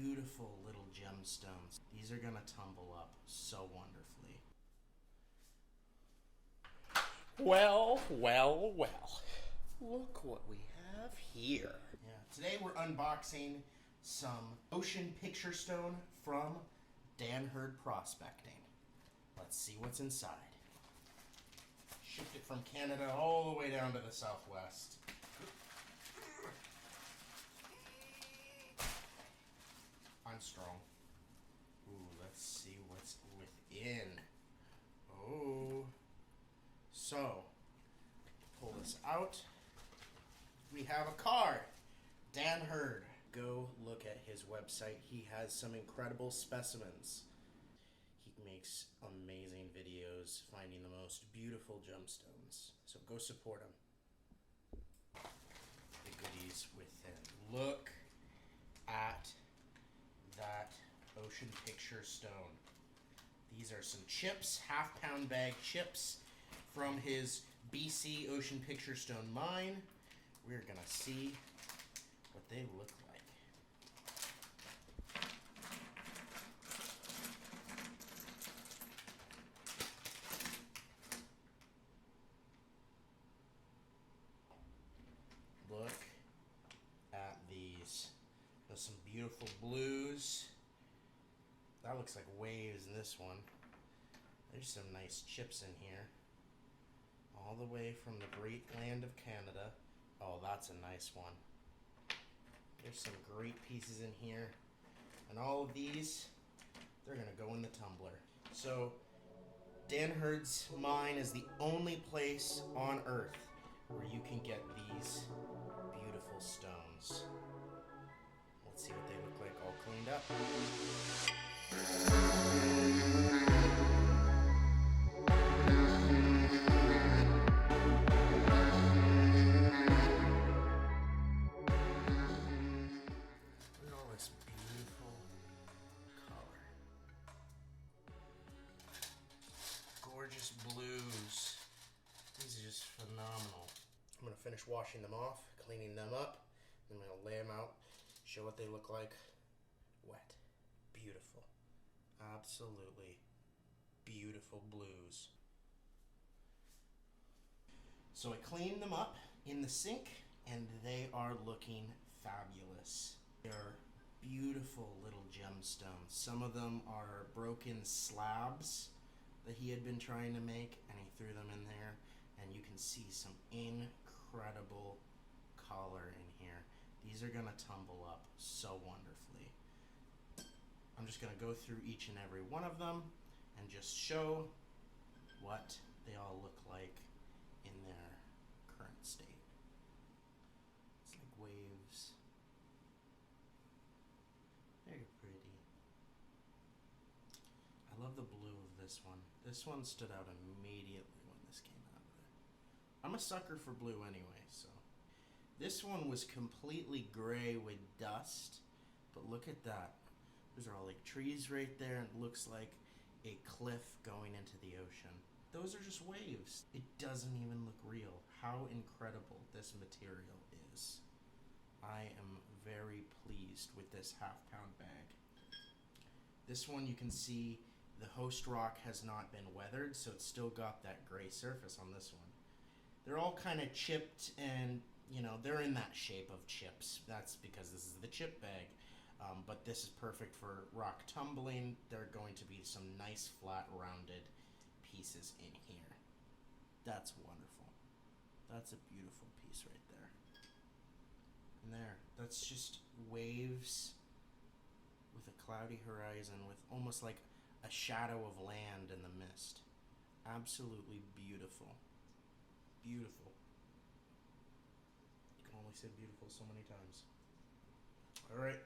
beautiful little gemstones. These are gonna tumble up so wonderfully. Well, well, well. Look what we have here. Yeah, today we're unboxing some ocean picture stone from Dan Hurd Prospecting. Let's see what's inside. Shipped it from Canada all the way down to the southwest. I'm strong. Ooh, let's see what's within. Oh. So, pull this out. We have a card. Dan Hurd. Go look at his website. He has some incredible specimens. He makes amazing videos finding the most beautiful gemstones. So go support him. The goodies within. Look at that ocean picture stone. These are some chips, half-pound bag chips from his BC ocean picture stone mine. We're gonna see what they look like. Look at these. There's some beautiful blues. That looks like waves in this one. There's some nice chips in here. All the way from the great land of Canada. Oh, that's a nice one. There's some great pieces in here. And all of these, they're gonna go in the tumbler. So, Dan Hurd's mine is the only place on earth where you can get these beautiful stones. Let's see what they look like all cleaned up. Look at all this beautiful color. Gorgeous blues. These are just phenomenal. I'm gonna finish washing them off, cleaning them up. I'm gonna lay them out, show what they look like wet. Beautiful. Absolutely beautiful blues. So I cleaned them up in the sink and they are looking fabulous. They're beautiful little gemstones. Some of them are broken slabs that he had been trying to make, and he threw them in there, and you can see some incredible color in here. These are gonna tumble up so wonderfully. I'm just gonna go through each and every one of them and just show what they all look like in their current state. It's like waves. Very pretty. I love the blue of this one. This one stood out immediately when this came out of there. I'm a sucker for blue anyway, so. This one was completely gray with dust, but look at that. Those are all like trees right there, and it looks like a cliff going into the ocean. Those are just waves. It doesn't even look real. How incredible this material is. I am very pleased with this half-pound bag. This one you can see the host rock has not been weathered, so it's still got that gray surface on this one. They're all kind of chipped and, you know, they're in that shape of chips. That's because this is the chip bag. But this is perfect for rock tumbling. There are going to be some nice flat rounded pieces in here. That's wonderful. That's a beautiful piece right there. And there, that's just waves with a cloudy horizon with almost like a shadow of land in the mist. Absolutely beautiful. Beautiful. You can only say beautiful so many times. All right.